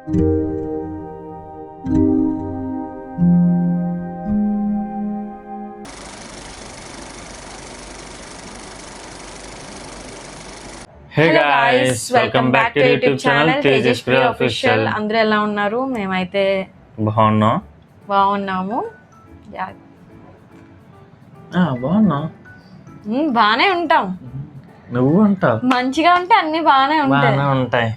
Hey guys, welcome back to YouTube channel Tejashpriya Official. అందరూ ఎలా ఉన్నారు? మేమైతే బాగున్నాము. బాగానే ఉంటాం. నువ్వు ఉంటావు. మంచిగా ఉంటే అన్ని బాగానే ఉంటాయి.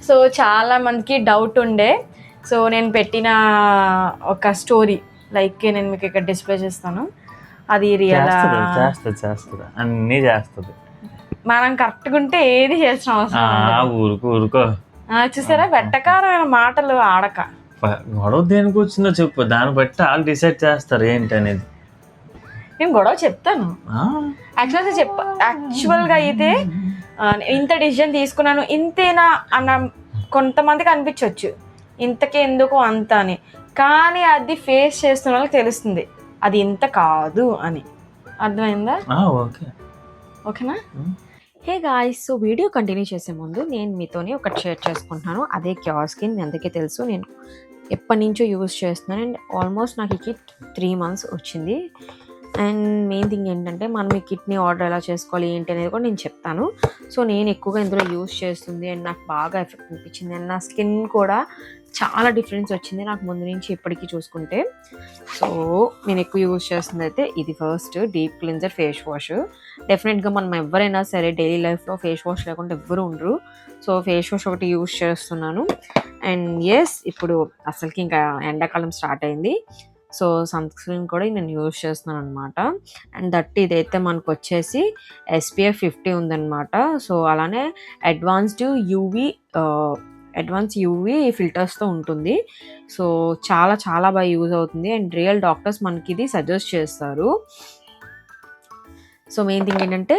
సో చాలా మందికి డౌట్ ఉండే, సో నేను పెట్టిన ఒక స్టోరీ లైక్ నేను మీకు ఇక్కడ డిస్ప్లే చేస్తాను. అది రియల్ చేస్తుంది అన్నీ చేస్తుంది. మనం కరెక్ట్గా ఉంటే ఏది చేస్తాం ఊరుకో. చూసారా వెట్టకారమైన మాటలు ఆడక. గొడవ దేనికి వచ్చిందో చెప్పు, దాన్ని బట్టి వాళ్ళు డిసైడ్ చేస్తారు ఏంటి అనేది. నేను గొడవ చెప్తాను. యాక్చువల్గా అయితే ఇంత డిసిజన్ తీసుకున్నాను ఇంతేనా అన్న కొంతమందికి అనిపించవచ్చు, ఇంతకే ఎందుకు అంత అని. కానీ అది ఫేస్ చేస్తున్న వాళ్ళకి తెలుస్తుంది అది ఇంత కాదు అని. అర్థమైందా? ఓకేనా? Hey guys, so video continue చేసే ముందు నేను మీతోనే ఒకటి షేర్ చేసుకుంటున్నాను. అదే క్యూర్ స్కిన్. మీ అందరికీ తెలుసు, నేను ఎప్పటి నుంచో యూజ్ చేస్తున్నాను. అండ్ ఆల్మోస్ట్ నాకు ఈ కిట్ 3 months వచ్చింది. అండ్ మెయిన్ థింగ్ ఏంటంటే మనం ఈ కిట్ని ఆర్డర్ ఎలా చేసుకోవాలి ఏంటి అనేది కూడా నేను చెప్తాను. సో నేను ఎక్కువగా ఇందులో యూజ్ చేస్తుంది అండ్ నాకు బాగా ఎఫెక్ట్ అనిపించింది. అండ్ నా స్కిన్ కూడా చాలా డిఫరెన్స్ వచ్చింది నాకు ముందు నుంచి ఇప్పటికీ చూసుకుంటే. సో నేను ఎక్కువ యూజ్ చేస్తుంది అయితే ఇది first deep cleanser face wash. డెఫినెట్గా మనం ఎవరైనా సరే డైలీ లైఫ్లో ఫేస్ వాష్ లేకుండా ఎవ్వరు ఉండరు. సో ఫేస్ వాష్ ఒకటి యూజ్ చేస్తున్నాను. అండ్ ఎస్, ఇప్పుడు అసలుకి ఇంకా ఎండాకాలం స్టార్ట్ అయింది. సో సన్ స్క్రీన్ కూడా నేను యూజ్ చేస్తున్నాను అనమాట. అండ్ దట్ ఇదైతే మనకు వచ్చేసి SPF 50 ఉందన్నమాట. సో అలానే అడ్వాన్స్ యూవీ ఫిల్టర్స్తో ఉంటుంది. సో చాలా చాలా బాగా యూజ్ అవుతుంది. అండ్ రియల్ డాక్టర్స్ మనకి ఇది సజెస్ట్ చేస్తారు. సో మెయిన్ థింగ్ ఏంటంటే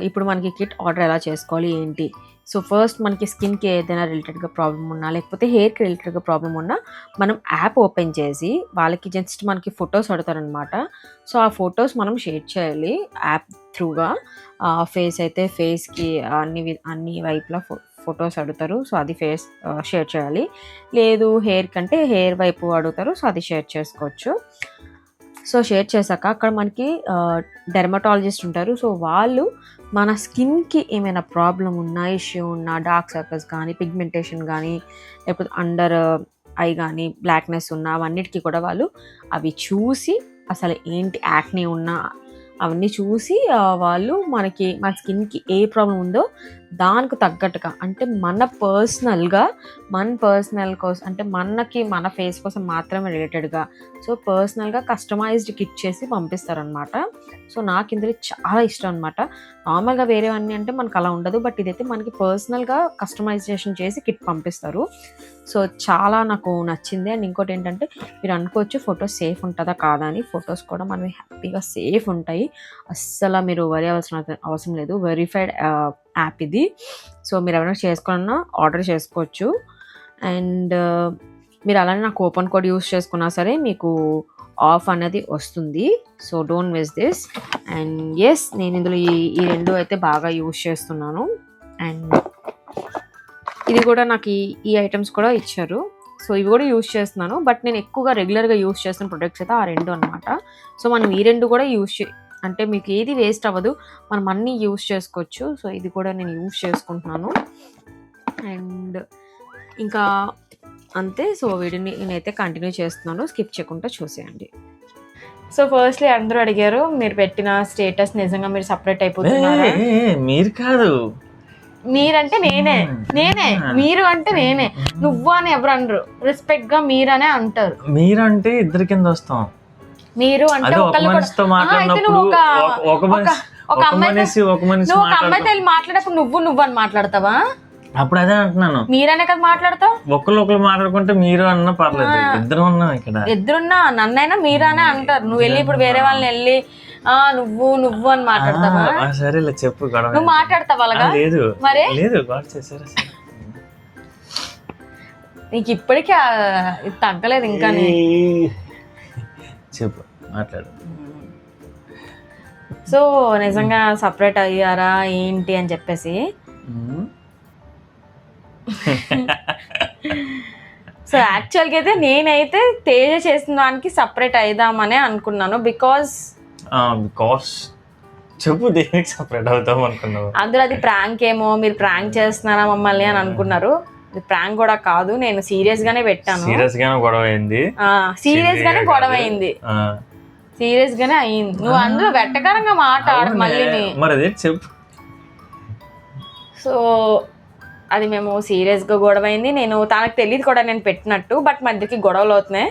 ఇప్పుడు మనకి కిట్ ఆర్డర్ ఎలా చేసుకోవాలి ఏంటి. సో ఫస్ట్ మనకి స్కిన్కి ఏదైనా రిలేటెడ్గా ప్రాబ్లమ్ ఉన్నా లేకపోతే హెయిర్కి రిలేటెడ్గా ప్రాబ్లమ్ ఉన్నా మనం యాప్ ఓపెన్ చేసి వాళ్ళకి జస్ట్ మనకి ఫొటోస్ అడుగుతారనమాట. సో ఆ ఫొటోస్ మనం షేర్ చేయాలి యాప్ త్రూగా. ఫేస్ అయితే ఫేస్కి అన్ని వైపులా ఫొటోస్ అడుగుతారు. సో అది ఫేస్ షేర్ చేయాలి. లేదు హెయిర్ కంటే హెయిర్ వైపు అడుగుతారు. సో అది షేర్ చేసుకోవచ్చు. సో షేర్ చేశాక అక్కడ మనకి డెర్మటాలజిస్ట్ ఉంటారు. సో వాళ్ళు మన స్కిన్కి ఏమైనా ప్రాబ్లం ఉన్నా, ఇష్యూ ఉన్నా, డార్క్ సర్కిల్స్ కానీ, పిగ్మెంటేషన్ కానీ, లేకపోతే అండర్ ఐ కానీ బ్లాక్నెస్ ఉన్నా అవన్నిటికీ కూడా వాళ్ళు అవి చూసి అసలు ఏంటి యాక్నే ఉన్నా అవన్నీ చూసి వాళ్ళు మన స్కిన్కి ఏ ప్రాబ్లం ఉందో దానికి తగ్గట్టుగా, అంటే మన పర్సనల్ కోసం, అంటే మన ఫేస్ కోసం మాత్రమే రిలేటెడ్గా, సో పర్సనల్గా కస్టమైజ్డ్ కిట్ చేసి పంపిస్తారనమాట. సో నాకు ఇందులో చాలా ఇష్టం అనమాట. నార్మల్గా వేరేవన్నీ అంటే మనకు అలా ఉండదు, బట్ ఇదైతే మనకి పర్సనల్గా కస్టమైజేషన్ చేసి కిట్ పంపిస్తారు. సో చాలా నాకు నచ్చింది. అండ్ ఇంకోటి ఏంటంటే మీరు అనుకోవచ్చు ఫొటోస్ సేఫ్ ఉంటుందా కాదా అని. ఫొటోస్ కూడా మనవి హ్యాపీగా సేఫ్ ఉంటాయి. అస్సలు మీరు వరి అవసరం లేదు. వెరిఫైడ్ యాప్ ఇది. సో మీరు ఎవరైనా చేసుకోవాలన్నా ఆర్డర్ చేసుకోవచ్చు. అండ్ మీరు అలానే నా కూపన్ కోడ్ యూస్ చేసుకున్నా సరే మీకు ఆఫ్ అనేది వస్తుంది. So don't miss this. And yes, నేను ఇందులో ఈ రెండు అయితే బాగా యూస్ చేస్తున్నాను. అండ్ ఇది కూడా నాకు ఈ ఐటమ్స్ కూడా ఇచ్చారు. సో ఇవి కూడా యూస్ చేస్తున్నాను. బట్ నేను ఎక్కువగా రెగ్యులర్గా యూస్ చేస్తున్న ప్రొడక్ట్స్ అయితే ఆ రెండు అనమాట. సో మనం ఈ రెండు కూడా అంటే మీకు ఏది వేస్ట్ అవ్వదు, మనం అన్నీ యూస్ చేసుకోవచ్చు. సో ఇది కూడా నేను యూస్ చేసుకుంటున్నాను. అండ్ ఇంకా అంతే. సో వీడియోని నేనైతే కంటిన్యూ చేస్తున్నాను, స్కిప్ చేయకుండా చూసేయండి. సో ఫస్ట్లీ అందరూ అడిగారు మీరు పెట్టిన స్టేటస్ నిజంగా మీరు సపరేట్ అయిపోతున్నారా? మీరు కాదు, మీరంటే నేనే, మీరు అంటే నేనే. నువ్వు అని ఎవరు అనరు, రెస్పెక్ట్ గా మీరనే అంటారు. మీరు అంటే ఇద్దరి కింద వస్తాం. మీరు అంటే ఒక అమ్మాయితో మాట్లాడేటప్పుడు నువ్వు అని మాట్లాడతావా? అప్పుడు అదే అంటున్నాను, మీరనే కదా మాట్లాడతావు. ఒకరు మాట్లాడుకుంటే మీరు అన్నా పర్లేదు, ఇద్దరు ఉన్నాం ఇక్కడ. ఇద్దరున్నా నన్నైనా మీరనే అంటారు. నువ్వు వెళ్ళి ఇప్పుడు వేరే వాళ్ళని వెళ్ళి నువ్వు అని మాట్లాడతావా? సరేలే చెప్పు. నువ్వు మాట్లాడతావా? లేదు మరే లేదు. నీకు ఇప్పటికీ తగ్గలేదు ఇంకా. చెప్పు, మాట్లాడు. సో నిజంగా సపరేట్ అయ్యారా ఏంటి అని చెప్పేసి సో యాక్చువల్గా అయితే నేనైతే తేజ చేసిన దానికి సపరేట్ అయిదామనే అనుకున్నాను. బికాస్ చెప్పు, దేనికి సపరేట్ అవుతాం అనుకున్నావు? అందరూ అది ప్రాంక్ ఏమో, మీరు ప్రాంక్ చేస్తున్నారా మమ్మల్ని అని అనుకున్నారు. ఇది ప్రాంక్ కూడా కాదు, నేను సీరియస్ గానే పెట్టాను. సీరియస్ గానే గొడవ అయింది. సీరియస్ గానే గొడవ అయింది, సీరియస్ గానే అయింది. నువ్వు అందులో వెట్టకరంగా మాట్లాడు మళ్ళీ. మరి అదే చెప్పు. సో అది మేము సీరియస్గా గొడవ అయింది. నేను తనకు తెలియదు కూడా నేను పెట్టినట్టు, బట్ మా ఇద్దరికి గొడవలు అవుతున్నాయి.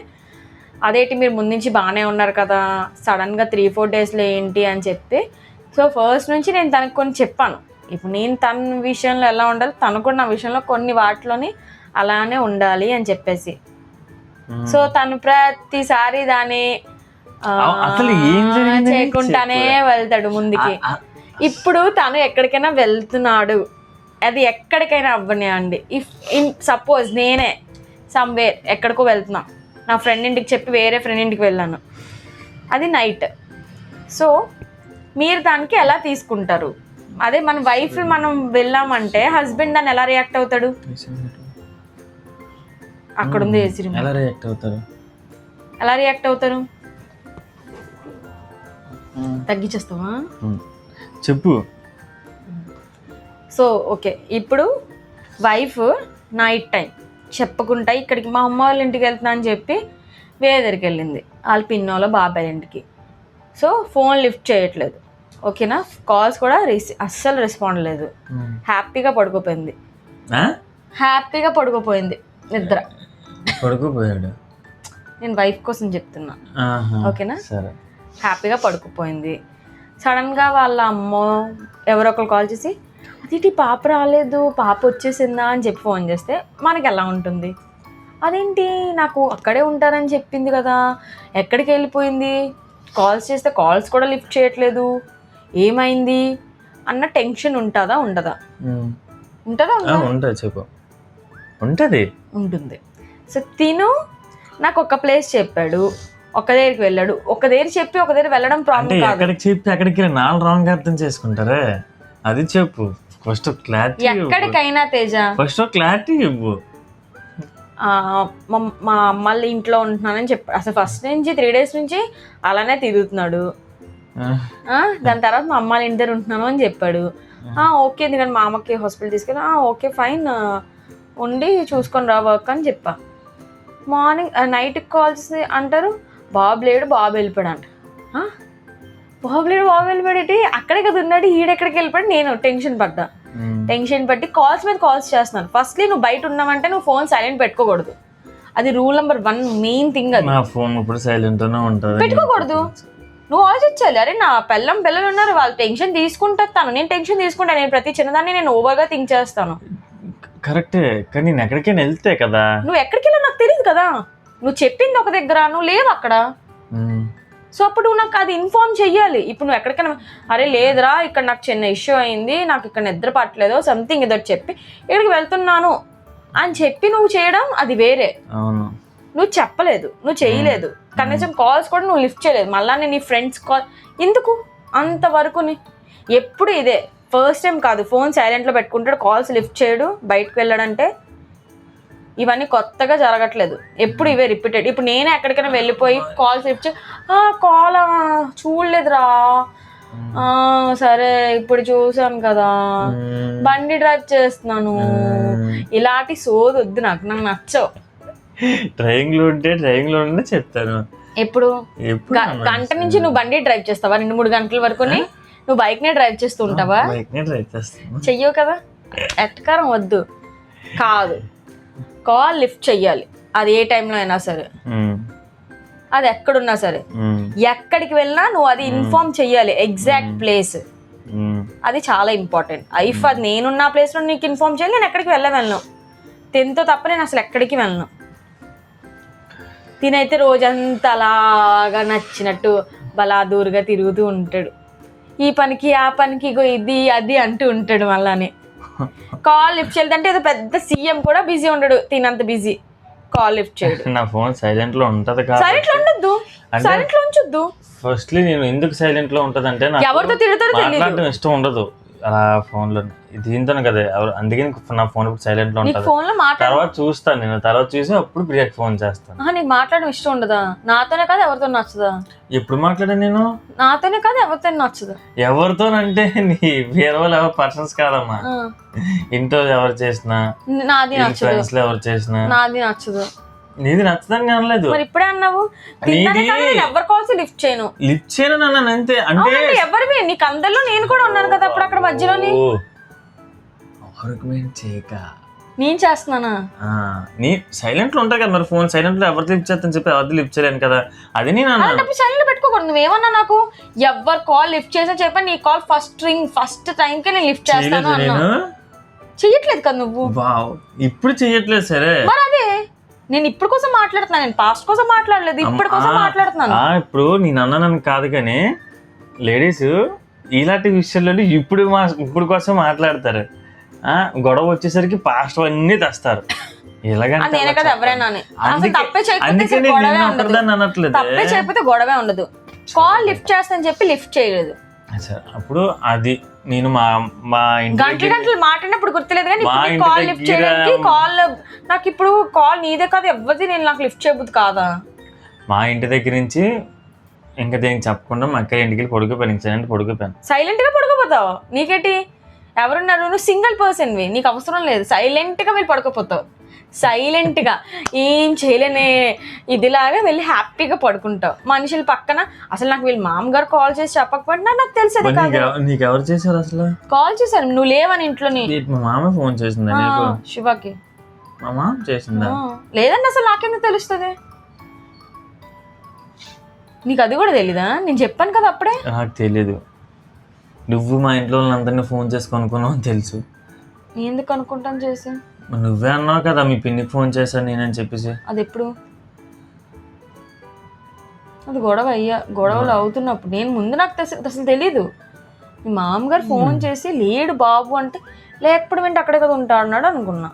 అదేంటి మీరు ముందు నుంచి బాగానే ఉన్నారు కదా, సడన్గా 3-4 డేస్లో ఏంటి అని చెప్పి. సో ఫస్ట్ నుంచి నేను తనకు కొన్ని చెప్పాను. ఇప్పుడు నేను తన విషయంలో ఎలా ఉండాలి, తను కూడా నా విషయంలో కొన్ని వాటిలోని అలానే ఉండాలి అని చెప్పేసి. సో తను ప్రతిసారి దాన్ని అసలు ఏం జరిగింది చేయకుండానే వెళ్తాడు ముందుకి. ఇప్పుడు తను ఎక్కడికైనా వెళ్తున్నాడు, అది ఎక్కడికైనా అవ్వని అండి. సపోజ్ నేనే సమ్వేర్ ఎక్కడికో వెళ్తున్నా, నా ఫ్రెండ్ ఇంటికి చెప్పి వేరే ఫ్రెండ్ ఇంటికి వెళ్ళాను, అది నైట్. సో మీరు దానికి ఎలా తీసుకుంటారు? అదే మన వైఫ్ మనం వెళ్ళామంటే హస్బెండ్ దాన్ని ఎలా రియాక్ట్ అవుతాడు? అక్కడ ఉంది ఏసీ రూమ్. ఎలా రియాక్ట్ అవుతారు? తగ్గించేస్తావా? చెప్పు. సో ఓకే, ఇప్పుడు వైఫ్ నైట్ టైం చెప్పకుండా ఇక్కడికి మా అమ్మ వాళ్ళ ఇంటికి వెళ్తున్నా అని చెప్పి వేరే దగ్గరికి వెళ్ళింది, వాళ్ళ పిన్నోళ్ళ బాబాయ్ ఇంటికి. సో ఫోన్ లిఫ్ట్ చేయట్లేదు, ఓకేనా, కాల్స్ కూడా అస్సలు రెస్పాండ్ లేదు. హ్యాపీగా పడుకోపోయింది, నిద్ర పడుకోపోయాడు. నేను వైఫ్ కోసం చెప్తున్నా, ఓకేనా. హ్యాపీగా పడుకోపోయింది. సడన్గా వాళ్ళ అమ్మో ఎవరో ఒకరు కాల్ చేసి అదేంటి పాప రాలేదు, పాప వచ్చేసిందా అని చెప్పి ఫోన్ చేస్తే మనకి ఎలా ఉంటుంది? అదేంటి నాకు అక్కడే ఉంటారని చెప్పింది కదా, ఎక్కడికి వెళ్ళిపోయింది, కాల్స్ చేస్తే కాల్స్ కూడా లిఫ్ట్ చేయట్లేదు, ఏమైంది అన్న టెన్షన్ ఉంటుందా ఉండదా? చెప్పు. ఉంటుంది. సో తిను నాకు ఒక ప్లేస్ చెప్పాడు, ఒక దగ్గరికి వెళ్ళాడు, ఒక దగ్గర చెప్పి ఒక దగ్గర వెళ్ళడం ప్రాబ్లం కాదు. ఎక్కడికి చెప్పి అక్కడికి నాలుగు రాంగ్ అర్థం చేసుకుంటారే, అది చెప్పు ఫస్ట్. క్లారిటీ ఎక్కడికైనా తేజ ఫస్ట్ క్లారిటీ ఇవ్వు. మా అమ్మాళ్ళ ఇంట్లో ఉంటున్నానని చెప్పాడు. అసలు ఫస్ట్ నుంచి 3 days నుంచి అలానే తిరుగుతున్నాడు. దాని తర్వాత మా అమ్మాళ్ళ ఇంటి దగ్గర ఉంటున్నాను అని చెప్పాడు. ఓకే, ఎందుకంటే మా అమ్మకి హాస్పిటల్ తీసుకెళ్ళి ఓకే ఫైన్ ఉండి చూసుకొని రా వర్క్ అని చెప్పా. మార్నింగ్ నైట్కి కాల్స్ అంటారు బాబు లేడు, బాబు వెళ్ళిపోయాడు అంట. బాబు వెళ్ళిపోయాడు, అక్కడే కదా ఉన్నాడు, ఈడెక్కడికి వెళ్ళిపోయాడు. నేను టెన్షన్ పట్టి కాల్స్ మీద కాల్స్ చేస్తున్నాను. ఫస్ట్లీ నువ్వు బయట ఉన్నావంటే నువ్వు ఫోన్ సైలెంట్ పెట్టుకోకూడదు, అది రూల్ నెంబర్ 1 మెయిన్ థింగ్. అది పెట్టుకోకూడదు. నువ్వు ఆలోచించాలి, అరే నా పిల్లలు ఉన్నారు, వాళ్ళు టెన్షన్ తీసుకుంటాను, నేను టెన్షన్ తీసుకుంటాను. నేను ప్రతి చిన్నదాన్ని నేను ఓవర్గా థింక్ చేస్తాను. కరెక్టే, కానీ నేను ఎక్కడికైనా వెళ్తే కదా. నువ్వు ఎక్కడికి వెళ్ళావు నాకు తెలియదు కదా, నువ్వు చెప్పింది ఒక దగ్గర, నువ్వు లేవు అక్కడ. సో అప్పుడు నాకు అది ఇన్ఫార్మ్ చెయ్యాలి. ఇప్పుడు నువ్వు ఎక్కడికైనా అరే లేదురా ఇక్కడ నాకు చిన్న ఇష్యూ అయింది, నాకు ఇక్కడ నిద్ర పట్టలేదు, సంథింగ్ ఏదో చెప్పి ఇక్కడికి వెళ్తున్నాను అని చెప్పి నువ్వు చేయడం అది వేరే. నువ్వు చెప్పలేదు, నువ్వు చేయలేదు, కనీసం కాల్స్ కూడా నువ్వు లిఫ్ట్ చేయలేదు. మళ్ళా నేను నీ ఫ్రెండ్స్ కాల్ ఎందుకు అంతవరకు? ఎప్పుడు ఇదే, ఫస్ట్ టైం కాదు. ఫోన్ సైలెంట్లో పెట్టుకుంటాడు, కాల్స్ లిఫ్ట్ చేయడు, బయటకు వెళ్ళాడంటే ఇవన్నీ కొత్తగా జరగట్లేదు, ఎప్పుడు ఇవే రిపీటెడ్. ఇప్పుడు నేనే ఎక్కడికైనా వెళ్ళిపోయి కాల్స్ లిఫ్ట్ కాల్ చూడలేదురా, సరే ఇప్పుడు చూసాను కదా, బండి డ్రైవ్ చేస్తున్నాను, ఇలాంటి సోది వద్దు, నాకు నచ్చవు. డ్రైవింగ్ లో ఉంటే చెప్తాను. ఎప్పుడు గంట నుంచి నువ్వు బండి డ్రైవ్ చేస్తావా? 2-3 గంటల వరకు నువ్వు బైక్ నే డ్రైవ్ చేస్తూ ఉంటావా? చెయ్యవు కదా, ఎట్టకారం వద్దు. కాదు, కాల్ లిఫ్ట్ చెయ్యాలి, అది ఏ టైంలో అయినా సరే, అది ఎక్కడున్నా సరే, ఎక్కడికి వెళ్ళినా నువ్వు అది ఇన్ఫార్మ్ చెయ్యాలి, ఎగ్జాక్ట్ ప్లేస్. అది చాలా ఇంపార్టెంట్. ఐఫ్ అది నేనున్న ప్లేస్లో నీకు ఇన్ఫార్మ్ చేయాలి. నేను ఎక్కడికి వెళ్ళను, తినతో తప్ప నేను అసలు ఎక్కడికి వెళ్ళను. తినైతే రోజంతా అలాగా నచ్చినట్టు బలాదూరుగా తిరుగుతూ ఉంటాడు, ఈ పనికి ఆ పనికి, ఇది అది అంటూ ఉంటాడు. మళ్ళానే కాల్ లిఫ్ట్ చేయలేదంటే ఏదో పెద్ద సీఎం కూడా బిజీ ఉండడు, తినంత బిజీ, కాల్ లిఫ్ట్ చేయడు. నా ఫోన్ సైలెంట్ లో ఉంటది, సైలెంట్ లో ఉండొద్దు, సైలెంట్ లో ఉంచొద్దు. ఫస్ట్లీ నేను ఎందుకు సైలెంట్ లో ఉంటదంటే ఎవరితో తిరుగుతారో తెలియదు, ఇష్టం ఉండదు అలా ఫోన్ లో. దీంతోనే కదా అందుకే నా ఫోన్ ఇప్పుడు సైలెంట్ లో నీకు ఉంటుంది. ఫోన్ లో తర్వాత చూస్తాను నేను, తర్వాత చూసి అప్పుడు ప్రియాకి ఫోన్ చేస్తాను. నీకు మాట్లాడడం ఇష్టం ఉండదా? నాతోనే కాదు ఎవరితో నచ్చదా? ఎప్పుడు మాట్లాడాను నేను? నాతోనే కాదు ఎవరితో నచ్చదు. ఎవరితోనంటే నీ వేరే వాళ్ళు ఎవరు పర్సన్స్ కాదమ్మా. ఇంట్లో ఎవరు చేసినా, నాది నచ్చదు. ఫ్రెండ్స్ లో ఎవరు చేసినా నాది నచ్చదు. నీది నచ్చదని అనలేదు. మరి ఇప్పుడే అన్నావు ఎవరి కాల్స్ లిఫ్ట్ చేయను. లిఫ్ట్ చేయను అన్నాను అంతే. అంటే ఎవరివి నీకు అందరిలో నేను కూడా ఉన్నాను కదా అప్పుడు అక్కడ మధ్యలోని. చేయక నేను చేస్తున్నానా? నీ సైలెంట్ లో ఉంటాయి కదా మరి, ఫోన్ సైలెంట్ లో ఎవరితో లిఫ్ట్ చేస్తాను చెప్పి ఎవరితో లిఫ్ట్ చేయలేను కదా, అది నేను అన్నాను. సైలెంట్ పెట్టుకోకూడదు. నువ్వేమన్నా నాకు ఎవరు కాల్ లిఫ్ట్ చేసా చెప్పా, నీ కాల్ ఫస్ట్ టైం కి నేను లిఫ్ట్ చేస్తాను అన్నా. చెయ్యట్లేదు కదా నువ్వు. ఇప్పుడు చెయ్యట్లేదు. సరే మరి అదే నేను ఇప్పుడు కోసం మాట్లాడుతున్నాను, నేను పాస్ట్ కోసం మాట్లాడలేదు, ఇప్పుడు కోసం మాట్లాడుతున్నాను. ఇప్పుడు నేను అన్నాను కాదు, కానీ లేడీస్ ఇలాంటి విషయాల్లో ఇప్పుడు కోసం మాట్లాడతారు. గొడవ వచ్చేసరికి పాస్ట్ అన్ని తెస్తారు. నేనే కదా ఎవరైనా తప్పే చేయకపోతే గొడవే ఉండదు. కాల్ లిఫ్ట్ చేస్తానని చెప్పి లిఫ్ట్ చేయలేదు. అప్పుడు అది నేను మా గంటలు మాట్లాడినప్పుడు గుర్తులేదు, కానీ కాల్ లిఫ్ట్ చేయడానికి నాకు ఇప్పుడు కాల్ నీదే కాదు ఎవరిది నేను నాకు లిఫ్ట్ చేయబుద్ది కాదా? మా ఇంటి దగ్గర నుంచి ఇంకా దేనికి చెప్పకుండా మా అక్క ఇంటికి వెళ్ళి పడుకోపోయాను. సైలెంట్ గా పడుకోపోతావు. నీకేంటి ఎవరున్నారు? నువ్వు సింగిల్ పర్సన్వి, నీకు అవసరం లేదు. సైలెంట్ గా వెళ్ళి పడుకోపోతావు. సైలెంట్ గా ఏం చేయలేనే ఇదిలాగా వెళ్ళి హ్యాపీగా పడుకుంటావు. మనుషులు పక్కన అసలు నాకు వీళ్ళు మామగారు కాల్ చేసి చెప్పకపోయినా నాకు తెలిసేది కాదు. నీకు ఎవరు చేశారు అసలు? కాల్ చేశారు, నువ్వు లేవని ఇంట్లోని. మా మామ ఫోన్ చేసిందా నీకు? శివకి మా మామ చేసిందా? లేదండి, అసలు నాకెందుకు తెలుస్తుంది? నీకు అది కూడా తెలీదా? నేను చెప్పాను కదా అప్పుడే. నాకు తెలీదు. నువ్వు మా ఇంట్లో వాళ్ళందరినీ ఫోన్ చేసి కొనుక్కున్నావు అని తెలుసు. ఎందుకు అనుకుంటాను చేసి? నువ్వే అన్నావు కదా మీ పిన్నికి ఫోన్ చేశాను నేనని చెప్పేసి. అది ఎప్పుడు? అది గొడవలు అవుతున్నప్పుడు. నేను ముందు నాకు అసలు తెలీదు. మీ మామగారు ఫోన్ చేసి లేడు బాబు అంటే, లేకపోతే వెంట అక్కడే కదా ఉంటాడు అనుకున్నా.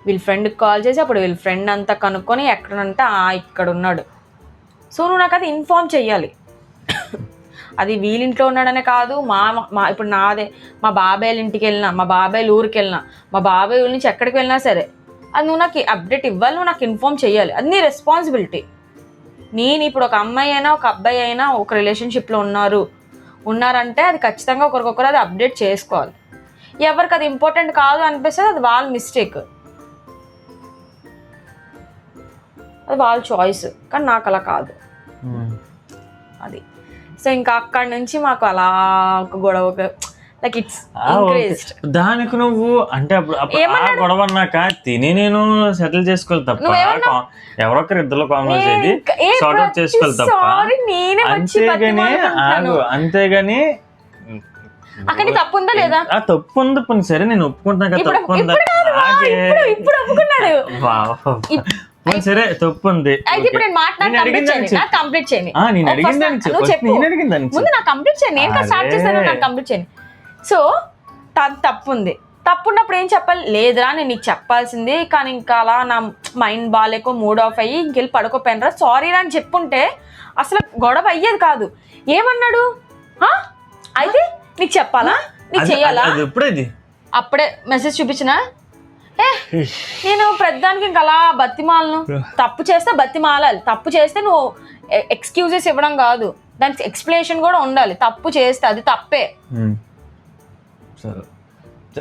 వీళ్ళ ఫ్రెండ్కి కాల్ చేసి అప్పుడు వీళ్ళ ఫ్రెండ్ అంతా కనుక్కొని ఎక్కడంటే ఇక్కడ ఉన్నాడు. సో నువ్వు నాకు అది ఇన్ఫార్మ్ చెయ్యాలి. అది వీళ్ళింట్లో ఉన్నాడనే కాదు, ఇప్పుడు నాదే మా బాబాయ్ ఇంటికి వెళ్ళినా, మా బాబాయ్ ఊరికి వెళ్ళినా, మా బాబాయ్ ఊరి నుంచి ఎక్కడికి వెళ్ళినా సరే అది నువ్వు నాకు అప్డేట్ ఇవ్వాలి, నువ్వు నాకు ఇన్ఫార్మ్ చేయాలి. అది నీ రెస్పాన్సిబిలిటీ. నేను ఇప్పుడు ఒక అమ్మాయి అయినా ఒక అబ్బాయి అయినా ఒక రిలేషన్షిప్లో ఉన్నారంటే అది ఖచ్చితంగా ఒకరికొకరు అది అప్డేట్ చేసుకోవాలి. ఎవరికి అది ఇంపార్టెంట్ కాదు అనిపిస్తుంది, అది వాళ్ళ మిస్టేక్, అది వాళ్ళ చాయిస్. కానీ నాకు అలా కాదు అది. సో ఇంకా అక్కడి నుంచి మాకు అలా ఒక గొడవ, లైక్ ఇట్స్ ఇంక్రీజ్డ్. దానికి నువ్వు అంటే అప్పుడు గొడవ అన్నాక తిని నేను సెటిల్ చేసుకోవాలి తప్ప, ఎవరొకరు ఇద్దరు కాంగ్రెస్ ఇది సార్ట్ అవుట్ చేసుకోవాలి తప్ప, అంతేగాని అక్కడ తప్పు ఉందా లేదా? తప్పు ఉంది. పని సరే నేను ఒప్పుకుంటున్నా కదా తప్పు ఉందా, సరే తప్పు ఉంది. సో తప్పు ఉంది. తప్పు ఉన్నప్పుడు ఏం చెప్పాలి? లేదురా నేను నీకు చెప్పాల్సింది, కానీ ఇంకా అలా నా మైండ్ బాగాలేకో మూడ్ ఆఫ్ అయ్యి ఇంకెళ్ళి పడుకోపోయినరా సారీ రా అని చెప్పుంటే అసలు గొడవ అయ్యేది కాదు. ఏమన్నాడు? అయితే నీకు చెప్పాలా, నీకు చెయ్యాలా? అప్పుడే మెసేజ్ చూపించినా నేను ప్రతిదానికి ఇంకా అలా బతిమాలను. తప్పు చేస్తే బతిమాలాలి, తప్పు చేస్తే నువ్వు ఎక్స్క్యూజెస్ ఇవ్వడం కాదు, దానికి ఎక్స్ప్లెనేషన్ కూడా ఉండాలి. తప్పు చేస్తే అది తప్పే.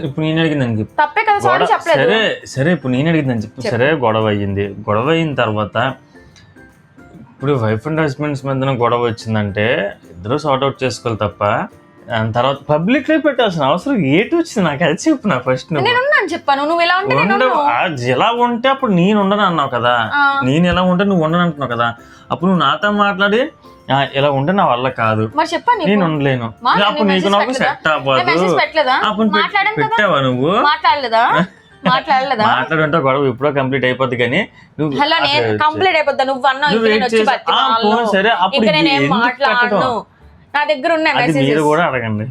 ఇప్పుడు నేను అడిగిందని తప్పే కదా, సారీ చెప్పలేదు. సరే ఇప్పుడు నేను అడిగిందని చెప్పు. సరే గొడవ అయ్యింది. గొడవ అయిన తర్వాత ఇప్పుడు వైఫ్ అండ్ హస్బెండ్స్ మధ్యన గొడవ వచ్చిందంటే ఇద్దరు సార్ట్ అవుట్ చేసుకోవాలి తప్ప దాని తర్వాత పబ్లిక్ లో పెట్టాల్సిన అవసరం ఏంటి వచ్చింది? నాకు అది చెప్పు. నా ఫస్ట్ చెప్పాను నువ్వు ఎలా ఉంటే అప్పుడు నేను ఉండను అన్నావు కదా, నేను ఎలా ఉంటే నువ్వు ఉండను అంటున్నావు కదా. అప్పుడు నువ్వు నాతో మాట్లాడి ఇలా ఉంటే నా వల్ల కాదు, నేను ఉండలేను, అప్పుడు నీకు నాకు సెట్ అవ్వదు. అప్పుడు పెట్టావా నువ్వు? మాట్లాడుంటే గొడవ ఎప్పుడో కంప్లీట్ అయిపోద్ది. కానీ నువ్వు సరే అప్పుడు నా దగ్గర ఉన్నాయి మెసేజెస్ కూడా అడగండి.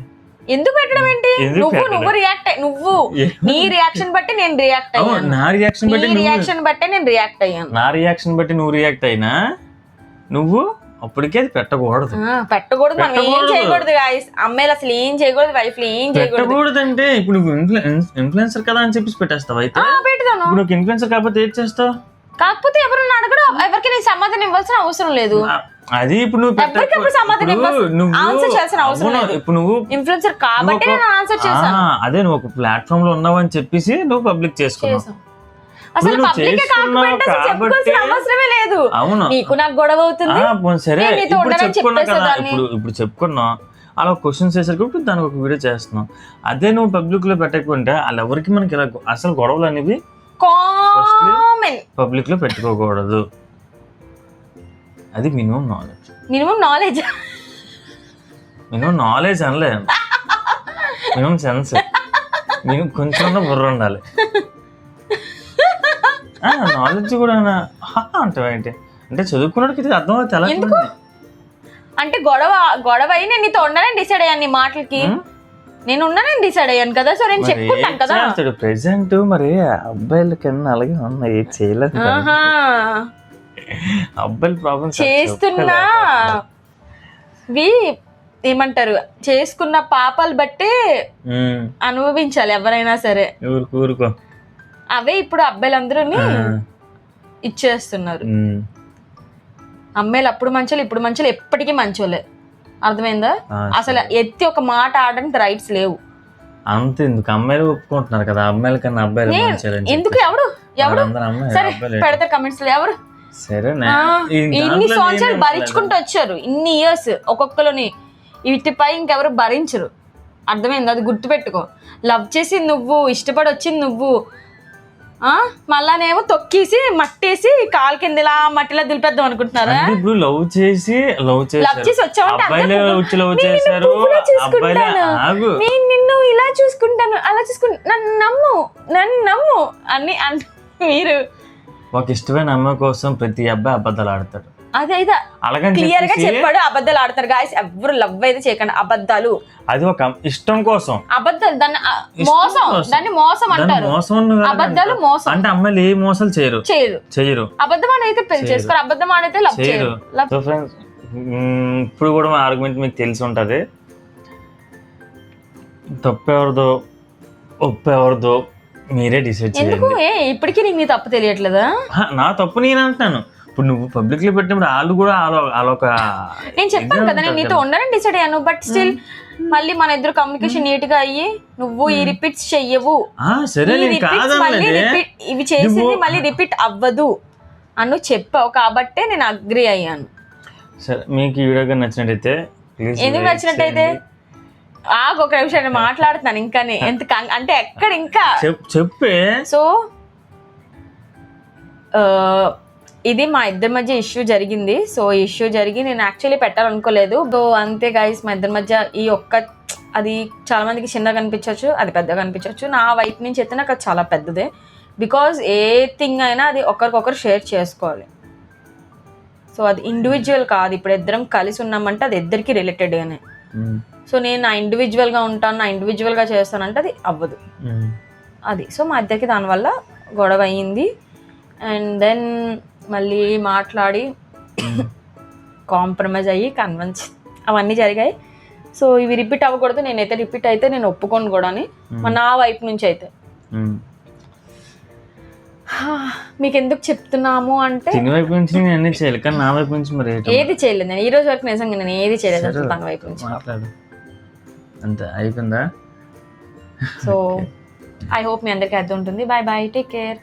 ఎందుకు పెట్టడం ఏంటి? నువ్వు రియాక్ట్ నీ రియాక్షన్ బట్టి నేను రియాక్ట్ అయ్యాను. నా రియాక్షన్ బట్టి రియాక్షన్ బట్టి నేను రియాక్ట్ అయ్యాను. నా రియాక్షన్ బట్టి నువ్వు రియాక్ట్ అయినా నువ్వు అప్పటికే అది పెట్టకూడదు. పెట్టకూడదు, మనం ఏం చేయకూడదు guys. అమ్మాయిలు అసలు ఏం చేయకూడదు, వైఫ్లు ఏం చేయకూడదు. పెట్టకూడదు అంటే ఇప్పుడు నువ్వు ఇన్ఫ్లుయెన్సర్ కదా అని చెప్పేసి పెట్టేస్తావు. అయితే పెడతాను. ఇప్పుడు నువ్వు ఇన్ఫ్లుయెన్సర్ కాకపోతే ఏం చేస్తావు? కాకపోతే ఎవరన్నా అడగడం, ఎవరికి నేను సమాధానం ఇవ్వాల్సిన అవసరం లేదు. అది ఇప్పుడు నువ్వు ఇప్పుడు నువ్వు ఇన్ఫ్లుయెన్సర్ కాబట్టి నేను ఆన్సర్ చేశాను. అదే నువ్వు ఒక ప్లాట్ఫామ్ లో ఉన్నావు అని చెప్పేసి నువ్వు పబ్లిక్ చేసుకున్నావు. అసలు పబ్లిక్ కాకపోతే చెప్పుకోవాల్సిన అవసరమే లేదు. అవును, నీకు నాకు గొడవ అవుతుంది. సరే ఇప్పుడు చెప్పుకున్నావు, అలా క్వశ్చన్స్ చేసరికి దానికి ఒక వీడియో చేస్తున్నావు. అదే నువ్వు పబ్లిక్ లో పెట్టకుంటే వాళ్ళు ఎవరికి మనకి ఇలా అసలు గొడవలు అనేవి పబ్లిక్ లో పెట్టుకోకూడదు. అది మినిమం నాలెడ్జ్. మినిమం నాలెడ్జ్ అనలే, మినిమం సెన్స్, మినిమం కొంచెం బుర్ర ఉండాలి. నాలెడ్జ్ కూడా అంటావు ఏంటి అంటే చదువుకున్నాడికి ఇది అర్థం అవుతుంది. అంటే గొడవ అయ్యి నేను నీతో ఉన్నానని డిసైడ్ అయ్యాను. నీ మాటలకి నేను ఉన్నానని డిసైడ్ అయ్యాను కదా, సో నేను చెప్పుకుంటాను కదా. ప్రెసెంట్ మరి అబ్బాయిల కన్నా అలాగే ఉన్నాయి, చేయలేదు. అబ్బాయిల ప్రాబ్లం చేస్తున్నా ఏమంటారు, చేసుకున్న పాపాలు బట్టి అనుభవించాలి ఎవరైనా సరే. ఊరుకో అవే ఇప్పుడు అబ్బాయిలందరూ ఇచ్చేస్తున్నారు. అమ్మాయిలు అప్పుడు మంచోళ్ళు, ఇప్పుడు మంచోళ్ళు, ఎప్పటికీ మంచోళ్ళే. అర్థమైందా? అసలు ఎత్తి ఒక మాట ఆడడానికి రైట్స్ లేవు. అంత ఎందుకు, అమ్మాయిలు ఒప్పుకుంటున్నారు కదా అమ్మాయిల కన్నా అబ్బాయిలు ఎందుకు? ఎవరు సరే పెడతారు కమెంట్స్ లో, ఎవరు సరే ఇన్ని సంవత్సరాలు భరించుకుంటూ వచ్చారు, ఇన్ని ఇయర్స్ ఒక్కొక్కరిని. వీటిపై ఇంకెవరు భరించరు. అర్థమైంది? అది గుర్తుపెట్టుకో. లవ్ చేసి నువ్వు, ఇష్టపడి వచ్చింది నువ్వు, మళ్ళానేమో తొక్కేసి మట్టేసి కాలు కింద ఇలా మట్టిలో దులిపేద్దాం అనుకుంటున్నారా? ఇప్పుడు లవ్ చేసి వచ్చావంటే నేను నిన్ను ఇలా చూసుకుంటాను, అలా చూసుకుంటా, నన్ను నమ్ము అని మీరు ఒక ఇష్టమైన అమ్మాయి కోసం ప్రతి అబ్బాయి అబద్ధాలు ఆడతాడు. అదే క్లియర్ గా చెప్పాడు, అబద్ధాలు ఆడతారు గాయస్. ఎవరు లవ్ అయితే చేయకండి, అబద్ధాలు. అది ఒక ఇష్టం కోసం అబద్ధాలు, దాన్ని మోసం అంటారు. అబద్ధాలు మోసం అంటే అమ్మాయిలు ఏ మోసాలు చేయరు. అబద్ధం అయితే పెళ్లి చేసుకోరు, అబద్ధం ఆడైతే లవ్ చేయరు. సో ఫ్రెండ్స్, ఇప్పుడు కూడా మా ఆర్గ్యుమెంట్ మీకు తెలిసి ఉంటది. తప్పెవరిదో ఒప్పెవరిదో మీరే డిసైడ్ చేయండి. ఇప్పటికీ నీకు నీ తప్పు తెలియట్లేదా? నా తప్పు నేను అంటున్నాను. ఇప్పుడు నువ్వు పబ్లిక్ లో పెట్టినప్పుడు వాళ్ళు కూడా అదొక, నేను చెప్పాను కదా నేను నీతో ఉండాలని డిసైడ్ అయ్యాను. బట్ స్టిల్ మళ్ళీ మన ఇద్దరు కమ్యూనికేషన్ నీట్ గా అయ్యి నువ్వు ఈ రిపీట్స్ చెయ్యవు, ఇవి చేసింది మళ్ళీ రిపీట్ అవ్వదు అను చెప్పావు కాబట్టే నేను అగ్రి అయ్యాను. సరే, మీకు ఈ వీడియో నచ్చినట్టయితే ఎందుకు నచ్చినట్టయితే ఒక నిమిషం మాట్లాడుతున్నాను ఇంకా ఎంత అంటే ఎక్కడ ఇంకా చెప్పే. సో ఇది మా ఇద్దరి మధ్య ఇష్యూ జరిగింది. సో ఇష్యూ జరిగి నేను యాక్చువల్లీ పెట్టాలనుకోలేదు. సో అంతే గైస్, మా ఇద్దరి మధ్య ఈ అది చాలా మందికి చిన్నగా కనిపించవచ్చు, అది పెద్దగా కనిపించవచ్చు. నా వైపు నుంచి అయితే నాకు అది చాలా పెద్దదే. బికాజ్ ఏ థింగ్ అయినా అది ఒకరికొకరు షేర్ చేసుకోవాలి. సో అది ఇండివిజువల్ కాదు. ఇప్పుడు ఇద్దరం కలిసి ఉన్నామంటే అది ఇద్దరికి రిలేటెడ్గానే. సో నేను నా ఇండివిజువల్గా ఉంటాను, నా ఇండివిజువల్గా చేస్తానంటే అది అవ్వదు. అది సో మా ఇద్దరికి దానివల్ల గొడవ అయ్యింది. అండ్ దెన్ మళ్ళీ మాట్లాడి కాంప్రమైజ్ అయ్యి కన్విన్స్ అవన్నీ జరిగాయి. సో ఇవి రిపీట్ అవ్వకూడదు. నేనైతే రిపీట్ అయితే నేను ఒప్పుకోను కూడా అని నా వైపు నుంచి అయితే. మీకు ఎందుకు చెప్తున్నాము అంటే ఏది చేయలేదు నేను ఈ రోజు వరకు. నిజంగా నేను ఏది చేయలేదు అసలు తన వైపు నుంచి. అంతే అయిపోయిందా? సో ఐ హోప్ మీ అందరికీ అర్థం ఉంటుంది. Bye bye, take care.